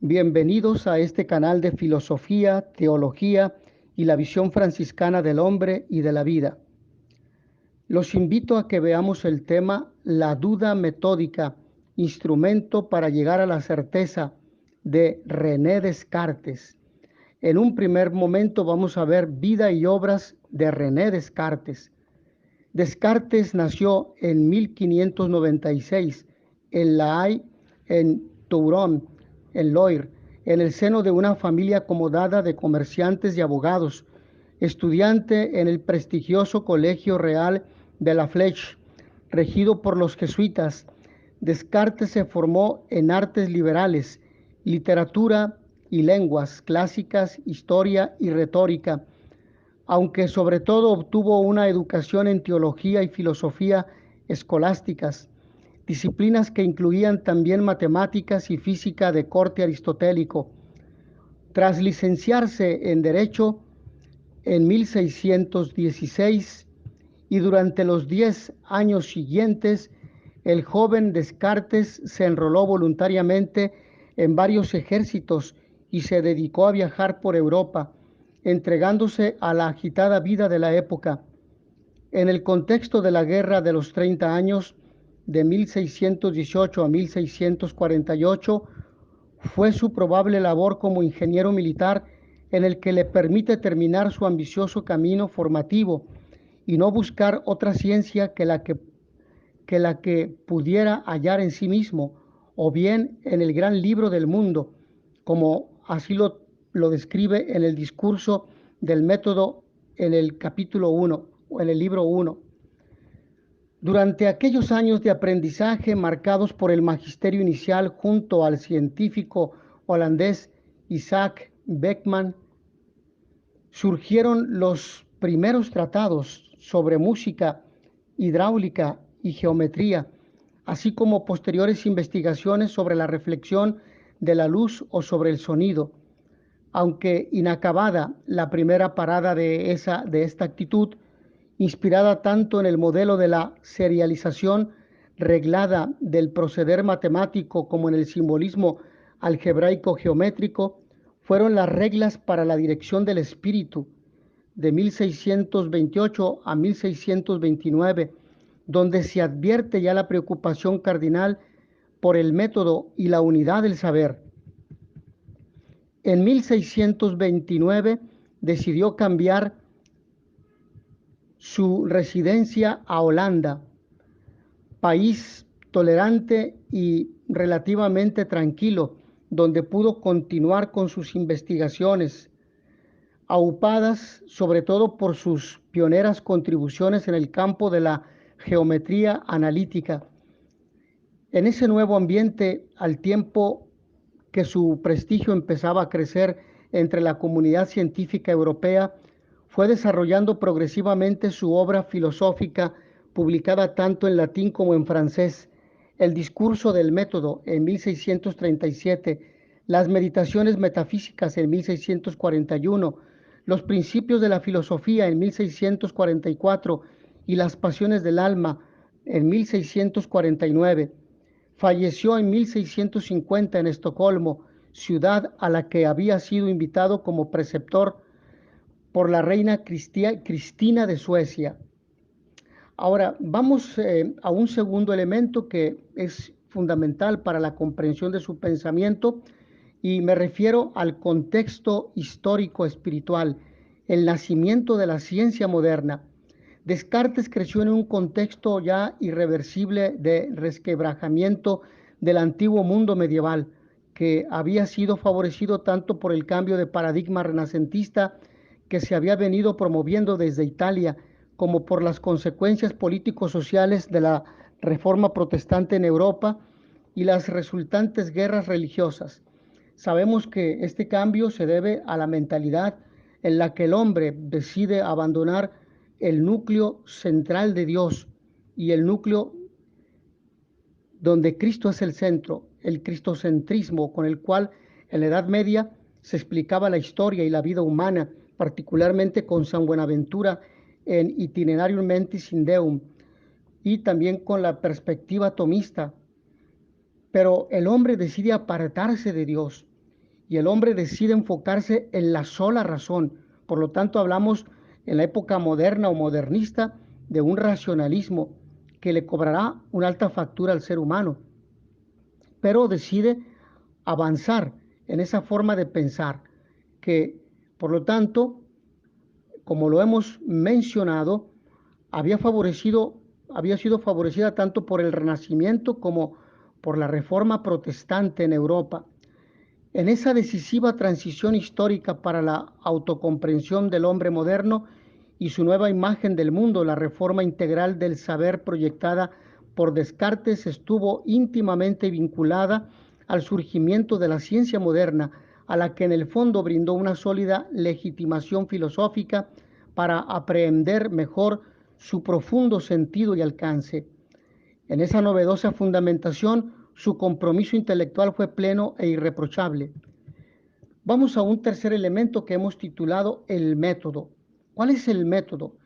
Bienvenidos a este canal de filosofía, teología y la visión franciscana del hombre y de la vida. Los invito a que veamos el tema La duda metódica, instrumento para llegar a la certeza, de René Descartes. En un primer momento vamos a ver vida y obras de René Descartes. Descartes nació en 1596 en La Haye, en Toulon, en Loire, en el seno de una familia acomodada de comerciantes y abogados, estudiante en el prestigioso Colegio Real de la Flèche, regido por los jesuitas. Descartes se formó en artes liberales, literatura y lenguas clásicas, historia y retórica, aunque sobre todo obtuvo una educación en teología y filosofía escolásticas, disciplinas que incluían también matemáticas y física de corte aristotélico. Tras licenciarse en Derecho en 1616 y durante los 10 años siguientes, el joven Descartes se enroló voluntariamente en varios ejércitos y se dedicó a viajar por Europa, entregándose a la agitada vida de la época. En el contexto de la Guerra de los 30 años, de 1618 a 1648, fue su probable labor como ingeniero militar en el que le permite terminar su ambicioso camino formativo y no buscar otra ciencia que la que pudiera hallar en sí mismo, o bien en el gran libro del mundo, como así lo describe en el discurso del método en el capítulo 1 o en el libro 1. Durante aquellos años de aprendizaje marcados por el magisterio inicial junto al científico holandés Isaac Beckman, surgieron los primeros tratados sobre música, hidráulica y geometría, así como posteriores investigaciones sobre la reflexión de la luz o sobre el sonido. Aunque inacabada la primera parada de esta actitud, inspirada tanto en el modelo de la serialización reglada del proceder matemático como en el simbolismo algebraico geométrico, fueron las reglas para la dirección del espíritu de 1628 a 1629, donde se advierte ya la preocupación cardinal por el método y la unidad del saber. En 1629 decidió cambiar su residencia a Holanda, país tolerante y relativamente tranquilo, donde pudo continuar con sus investigaciones, aupadas sobre todo por sus pioneras contribuciones en el campo de la geometría analítica. En ese nuevo ambiente, al tiempo que su prestigio empezaba a crecer entre la comunidad científica europea, fue desarrollando progresivamente su obra filosófica, publicada tanto en latín como en francés: el discurso del método en 1637, las meditaciones metafísicas en 1641, los principios de la filosofía en 1644 y las pasiones del alma en 1649. Falleció en 1650 en Estocolmo, ciudad a la que había sido invitado como preceptor por la reina Cristina de Suecia. Ahora, vamos a un segundo elemento que es fundamental para la comprensión de su pensamiento, y me refiero al contexto histórico espiritual, el nacimiento de la ciencia moderna. Descartes creció en un contexto ya irreversible de resquebrajamiento del antiguo mundo medieval, que había sido favorecido tanto por el cambio de paradigma renacentista que se había venido promoviendo desde Italia, como por las consecuencias político-sociales de la reforma protestante en Europa y las resultantes guerras religiosas. Sabemos que este cambio se debe a la mentalidad en la que el hombre decide abandonar el núcleo central de Dios y el núcleo donde Cristo es el centro, el cristocentrismo con el cual en la Edad Media se explicaba la historia y la vida humana, particularmente con San Buenaventura en Itinerarium Mentis in Deum, y también con la perspectiva tomista. Pero el hombre decide apartarse de Dios y el hombre decide enfocarse en la sola razón. Por lo tanto, hablamos en la época moderna o modernista de un racionalismo que le cobrará una alta factura al ser humano, pero decide avanzar en esa forma de pensar que, por lo tanto, como lo hemos mencionado, había sido favorecida tanto por el Renacimiento como por la Reforma Protestante en Europa. En esa decisiva transición histórica para la autocomprensión del hombre moderno y su nueva imagen del mundo, la reforma integral del saber proyectada por Descartes estuvo íntimamente vinculada al surgimiento de la ciencia moderna, a la que en el fondo brindó una sólida legitimación filosófica para aprehender mejor su profundo sentido y alcance. En esa novedosa fundamentación, su compromiso intelectual fue pleno e irreprochable. Vamos a un tercer elemento que hemos titulado el método. ¿Cuál es el método?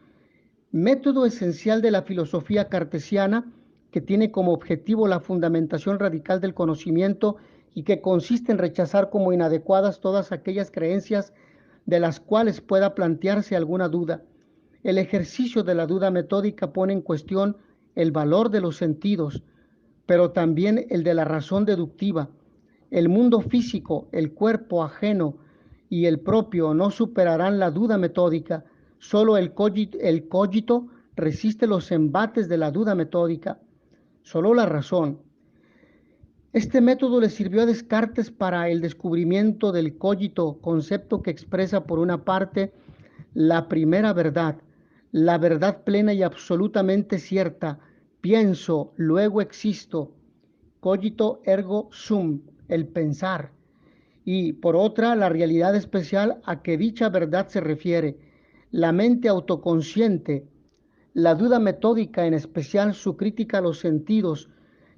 Método esencial de la filosofía cartesiana que tiene como objetivo la fundamentación radical del conocimiento y que consiste en rechazar como inadecuadas todas aquellas creencias de las cuales pueda plantearse alguna duda. El ejercicio de la duda metódica pone en cuestión el valor de los sentidos, pero también el de la razón deductiva. El mundo físico, el cuerpo ajeno y el propio no superarán la duda metódica. Solo el cogito resiste los embates de la duda metódica. Solo la razón. Este método le sirvió a Descartes para el descubrimiento del cogito, concepto que expresa por una parte la primera verdad, la verdad plena y absolutamente cierta. Pienso, luego existo. Cogito ergo sum, el pensar. Y por otra, la realidad especial a que dicha verdad se refiere, la mente autoconsciente. La duda metódica, en especial su crítica a los sentidos,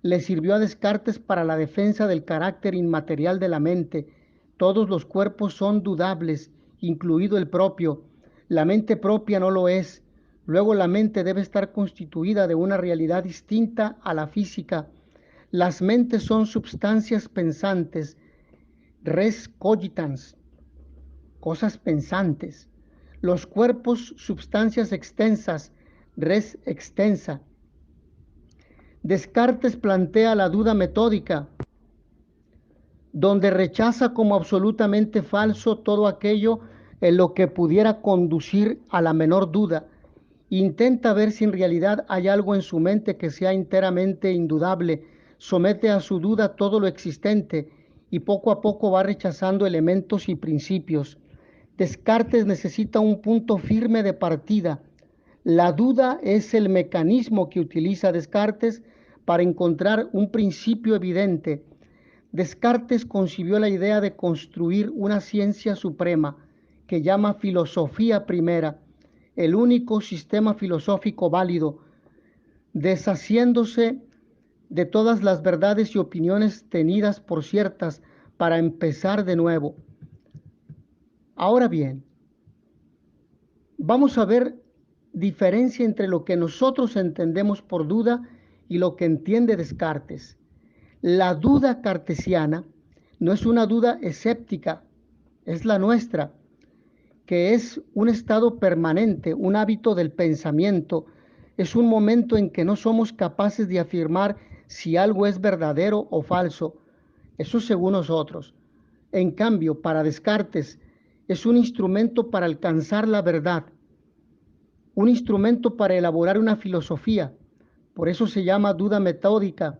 le sirvió a Descartes para la defensa del carácter inmaterial de la mente. Todos los cuerpos son dudables, incluido el propio. La mente propia no lo es. Luego la mente debe estar constituida de una realidad distinta a la física. Las mentes son substancias pensantes, res cogitans, cosas pensantes. Los cuerpos, substancias extensas, res extensa. Descartes plantea la duda metódica, donde rechaza como absolutamente falso todo aquello en lo que pudiera conducir a la menor duda. Intenta ver si en realidad hay algo en su mente que sea enteramente indudable, somete a su duda todo lo existente y poco a poco va rechazando elementos y principios. Descartes necesita un punto firme de partida. La duda es el mecanismo que utiliza Descartes para encontrar un principio evidente. Descartes concibió la idea de construir una ciencia suprema que llama filosofía primera, el único sistema filosófico válido, deshaciéndose de todas las verdades y opiniones tenidas por ciertas para empezar de nuevo. Ahora bien, vamos a ver diferencia entre lo que nosotros entendemos por duda y lo que entiende Descartes. La duda cartesiana no es una duda escéptica, es la nuestra, que es un estado permanente, un hábito del pensamiento, es un momento en que no somos capaces de afirmar si algo es verdadero o falso, eso según nosotros. En cambio, para Descartes, es un instrumento para alcanzar la verdad, un instrumento para elaborar una filosofía, por eso se llama duda metódica.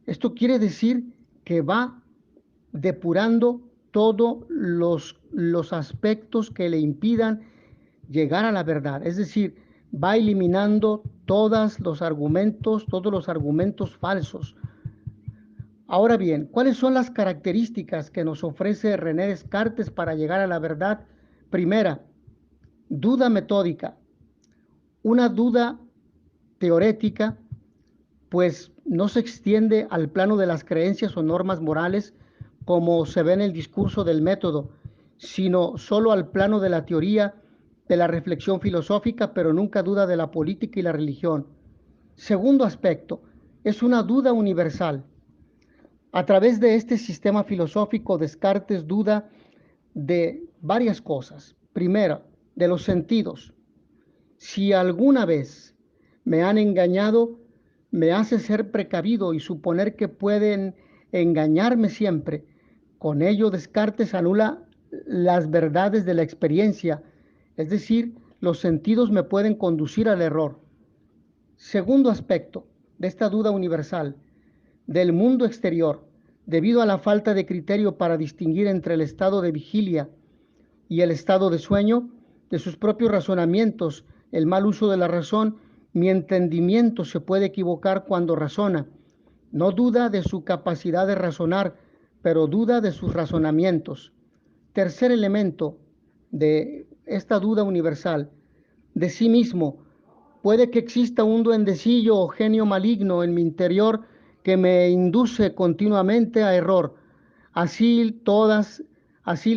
Esto quiere decir que va depurando todos los aspectos que le impidan llegar a la verdad. Es decir, va eliminando todos los argumentos falsos. Ahora bien, ¿cuáles son las características que nos ofrece René Descartes para llegar a la verdad? Primera, duda metódica. Una duda teorética pues no se extiende al plano de las creencias o normas morales como se ve en el discurso del método, sino solo al plano de la teoría, de la reflexión filosófica, pero nunca duda de la política y la religión. Segundo aspecto, es una duda universal. A través de este sistema filosófico, Descartes duda de varias cosas. Primero, de los sentidos. Si alguna vez me han engañado, me hace ser precavido y suponer que pueden engañarme siempre. Con ello, Descartes anula las verdades de la experiencia, es decir, los sentidos me pueden conducir al error. Segundo aspecto de esta duda universal, del mundo exterior, debido a la falta de criterio para distinguir entre el estado de vigilia y el estado de sueño, de sus propios razonamientos, el mal uso de la razón, mi entendimiento se puede equivocar cuando razona. No duda de su capacidad de razonar, pero duda de sus razonamientos. Tercer elemento de esta duda universal, de sí mismo. Puede que exista un duendecillo o genio maligno en mi interior que me induce continuamente a error. Así así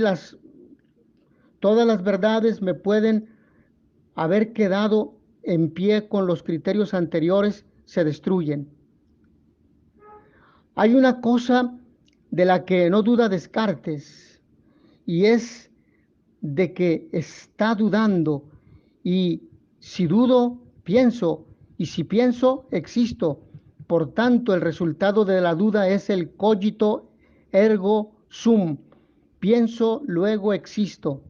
todas las verdades me pueden haber quedado en pie con los criterios anteriores, se destruyen. Hay una cosa de la que no duda Descartes y es de que está dudando, y si dudo, pienso, y si pienso, existo. Por tanto, el resultado de la duda es el cogito ergo sum. Pienso, luego existo.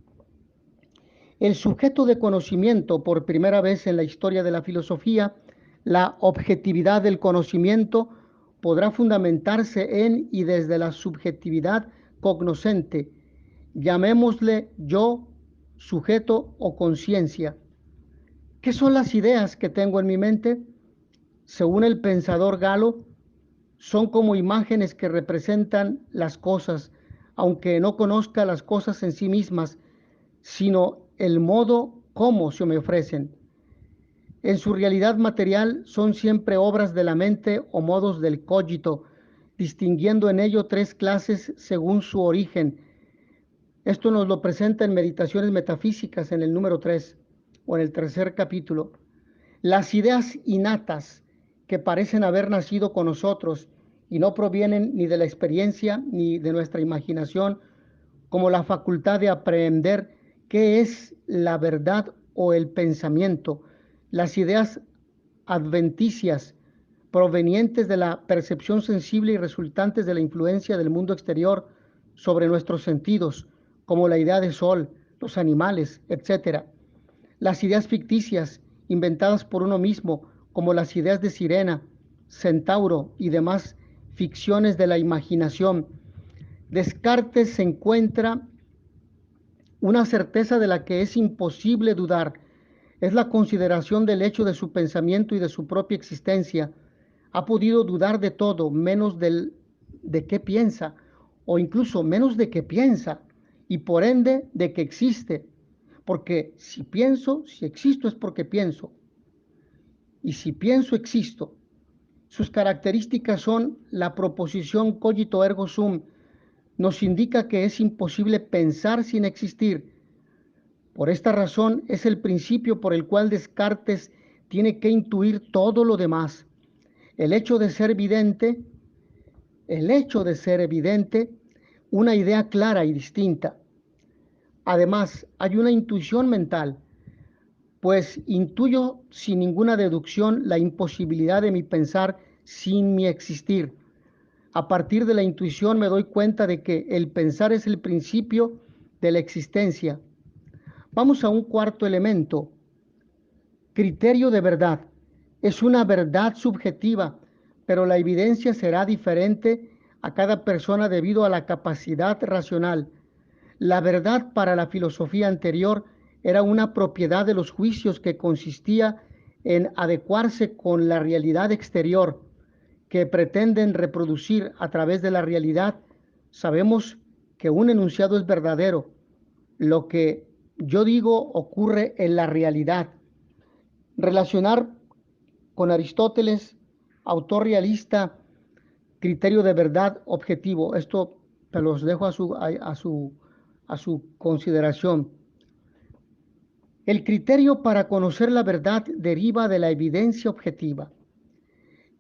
El sujeto de conocimiento, por primera vez en la historia de la filosofía, la objetividad del conocimiento podrá fundamentarse en y desde la subjetividad cognoscente, llamémosle yo, sujeto o conciencia. ¿Qué son las ideas que tengo en mi mente? Según el pensador Galo, son como imágenes que representan las cosas, aunque no conozca las cosas en sí mismas, sino el modo como se me ofrecen. En su realidad material son siempre obras de la mente o modos del cogito, distinguiendo en ello tres clases según su origen. Esto nos lo presenta en Meditaciones Metafísicas en el número 3 o en el tercer capítulo. Las ideas innatas que parecen haber nacido con nosotros y no provienen ni de la experiencia ni de nuestra imaginación, como la facultad de aprender qué es la verdad o el pensamiento, las ideas adventicias provenientes de la percepción sensible y resultantes de la influencia del mundo exterior sobre nuestros sentidos, como la idea de sol, los animales, etc. Las ideas ficticias inventadas por uno mismo, como las ideas de sirena, centauro y demás ficciones de la imaginación. Descartes se encuentra una certeza de la que es imposible dudar. Es la consideración del hecho de su pensamiento y de su propia existencia. Ha podido dudar de todo, menos de qué piensa, o incluso menos de qué piensa, y por ende de que existe. Porque si pienso, si existo es porque pienso. Y si pienso, existo. Sus características son la proposición cogito ergo sum. Nos indica que es imposible pensar sin existir. Por esta razón es el principio por el cual Descartes tiene que intuir todo lo demás. El hecho de ser evidente, el hecho de ser evidente, una idea clara y distinta. Además, hay una intuición mental, pues intuyo sin ninguna deducción la imposibilidad de mi pensar sin mi existir. A partir de la intuición me doy cuenta de que el pensar es el principio de la existencia. Vamos a un cuarto elemento. Criterio de verdad. Es una verdad subjetiva, pero la evidencia será diferente a cada persona debido a la capacidad racional. La verdad para la filosofía anterior era una propiedad de los juicios que consistía en adecuarse con la realidad exterior que pretenden reproducir a través de la realidad. Sabemos que un enunciado es verdadero. Lo que yo digo ocurre en la realidad. Relacionar con Aristóteles, autor realista, criterio de verdad objetivo. Esto te los dejo a su consideración. El criterio para conocer la verdad deriva de la evidencia objetiva.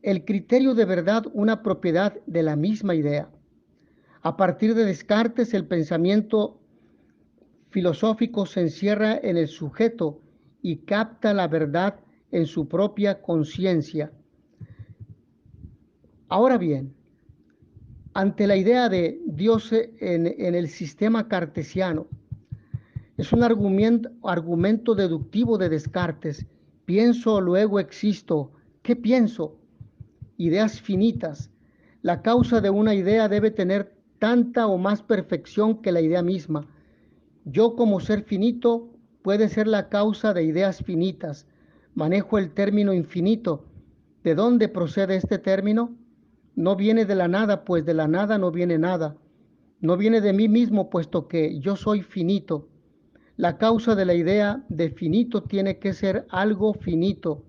el criterio de verdad una propiedad de la misma idea. A partir de Descartes, el pensamiento filosófico se encierra en el sujeto y capta la verdad en su propia conciencia. Ahora bien, ante la idea de Dios en el sistema cartesiano, es un argumento deductivo de Descartes. Pienso, luego existo. ¿Qué pienso? Ideas finitas. La causa de una idea debe tener tanta o más perfección que la idea misma. Yo como ser finito puede ser la causa de ideas finitas. Manejo el término infinito. ¿De dónde procede este término? No viene de la nada, pues de la nada no viene nada. No viene de mí mismo, puesto que yo soy finito. La causa de la idea de finito tiene que ser algo finito.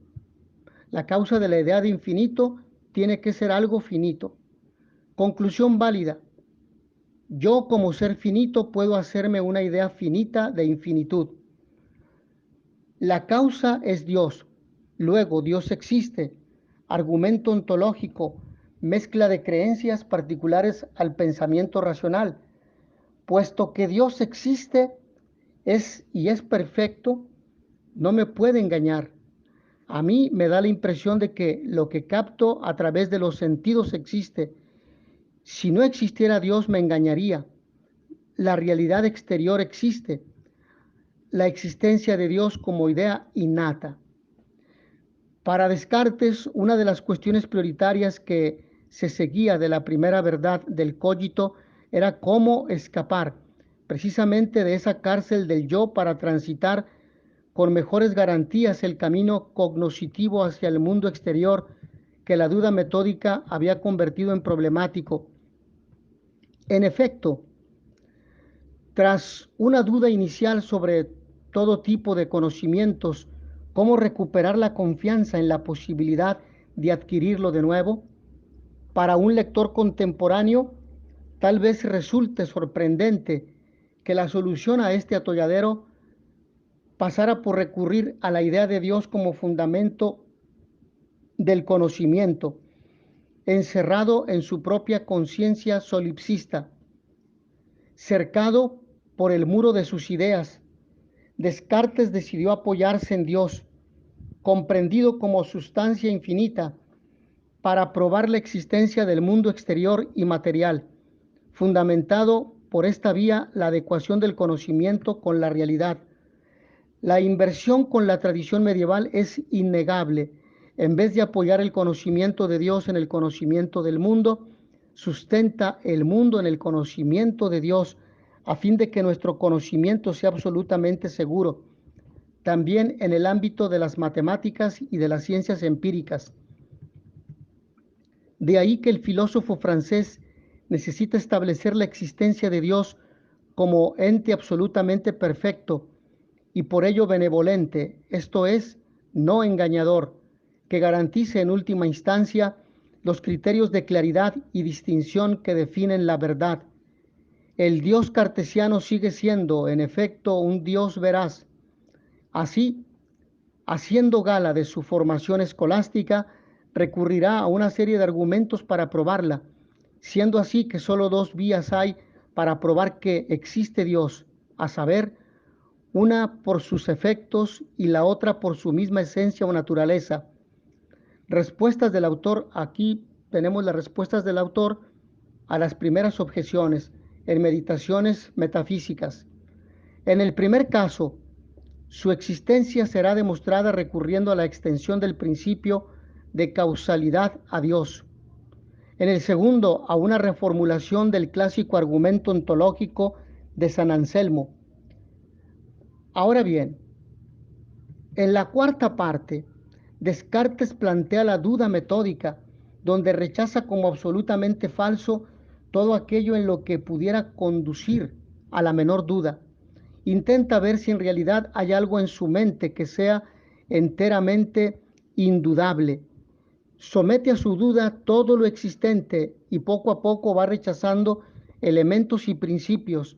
La causa de la idea de infinito tiene que ser algo finito. Conclusión válida. Yo como ser finito puedo hacerme una idea finita de infinitud. La causa es Dios. Luego Dios existe. Argumento ontológico. Mezcla de creencias particulares al pensamiento racional. Puesto que Dios existe y es perfecto, no me puede engañar. A mí me da la impresión de que lo que capto a través de los sentidos existe. Si no existiera Dios, me engañaría. La realidad exterior existe. La existencia de Dios como idea innata. Para Descartes, una de las cuestiones prioritarias que se seguía de la primera verdad del cogito era cómo escapar precisamente de esa cárcel del yo para transitar con mejores garantías el camino cognoscitivo hacia el mundo exterior que la duda metódica había convertido en problemático. En efecto, tras una duda inicial sobre todo tipo de conocimientos, cómo recuperar la confianza en la posibilidad de adquirirlo de nuevo, para un lector contemporáneo tal vez resulte sorprendente que la solución a este atolladero pasara por recurrir a la idea de Dios como fundamento del conocimiento, encerrado en su propia conciencia solipsista, cercado por el muro de sus ideas. Descartes decidió apoyarse en Dios, comprendido como sustancia infinita, para probar la existencia del mundo exterior y material, fundamentado por esta vía la adecuación del conocimiento con la realidad. La inversión con la tradición medieval es innegable. En vez de apoyar el conocimiento de Dios en el conocimiento del mundo, sustenta el mundo en el conocimiento de Dios, a fin de que nuestro conocimiento sea absolutamente seguro, también en el ámbito de las matemáticas y de las ciencias empíricas. De ahí que el filósofo francés necesita establecer la existencia de Dios como ente absolutamente perfecto y por ello benevolente, esto es, no engañador, que garantice en última instancia los criterios de claridad y distinción que definen la verdad. El Dios cartesiano sigue siendo, en efecto, un Dios veraz. Así, haciendo gala de su formación escolástica, recurrirá a una serie de argumentos para probarla, siendo así que solo dos vías hay para probar que existe Dios, a saber, una por sus efectos y la otra por su misma esencia o naturaleza. Respuestas del autor. Aquí tenemos las respuestas del autor a las primeras objeciones en Meditaciones Metafísicas. En el primer caso, su existencia será demostrada recurriendo a la extensión del principio de causalidad a Dios. En el segundo, a una reformulación del clásico argumento ontológico de San Anselmo. Ahora bien, en la cuarta parte, Descartes plantea la duda metódica, donde rechaza como absolutamente falso todo aquello en lo que pudiera conducir a la menor duda. Intenta ver si en realidad hay algo en su mente que sea enteramente indudable. Somete a su duda todo lo existente y poco a poco va rechazando elementos y principios.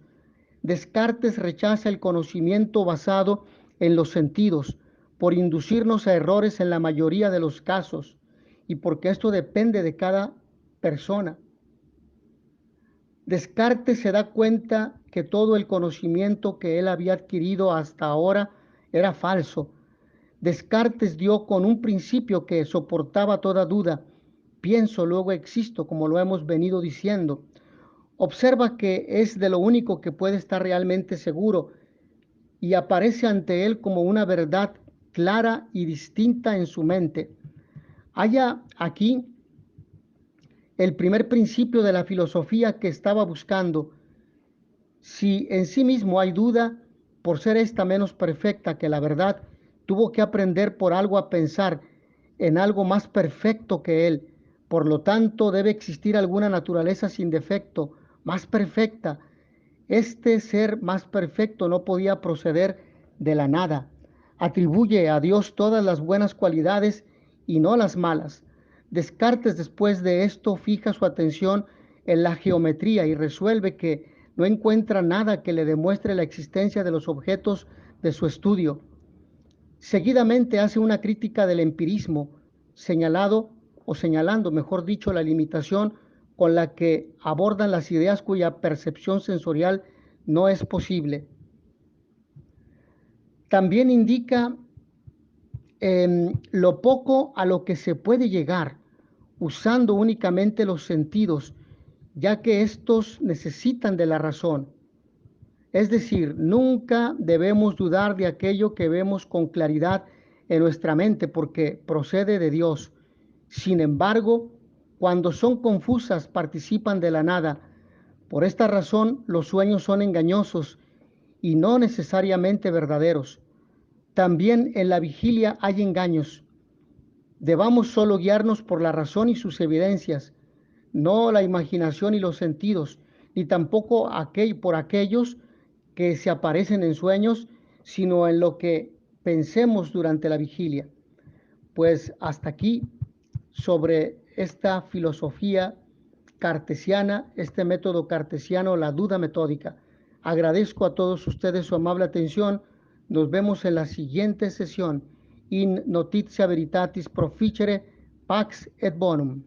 Descartes rechaza el conocimiento basado en los sentidos por inducirnos a errores en la mayoría de los casos y porque esto depende de cada persona. Descartes se da cuenta que todo el conocimiento que él había adquirido hasta ahora era falso. Descartes dio con un principio que soportaba toda duda. Pienso, luego existo, como lo hemos venido diciendo. Observa que es de lo único que puede estar realmente seguro y aparece ante él como una verdad clara y distinta en su mente. Haya aquí el primer principio de la filosofía que estaba buscando. Si en sí mismo hay duda, por ser esta menos perfecta que la verdad, tuvo que aprender por algo a pensar en algo más perfecto que él. Por lo tanto, debe existir alguna naturaleza sin defecto, más perfecta. Este ser más perfecto no podía proceder de la nada. Atribuye a Dios todas las buenas cualidades y no las malas. Descartes después de esto fija su atención en la geometría y resuelve que no encuentra nada que le demuestre la existencia de los objetos de su estudio. Seguidamente hace una crítica del empirismo, señalando, mejor dicho, la limitación con la que abordan las ideas cuya percepción sensorial no es posible. También indica lo poco a lo que se puede llegar usando únicamente los sentidos, ya que estos necesitan de la razón. Es decir, nunca debemos dudar de aquello que vemos con claridad en nuestra mente porque procede de Dios. Sin embargo, cuando son confusas, participan de la nada. Por esta razón, los sueños son engañosos y no necesariamente verdaderos. También en la vigilia hay engaños. Debamos solo guiarnos por la razón y sus evidencias, no la imaginación y los sentidos, ni tampoco por aquellos que se aparecen en sueños, sino en lo que pensemos durante la vigilia. Pues hasta aquí sobre esta filosofía cartesiana, este método cartesiano, la duda metódica. Agradezco a todos ustedes su amable atención. Nos vemos en la siguiente sesión. In notitia veritatis proficere pax et bonum.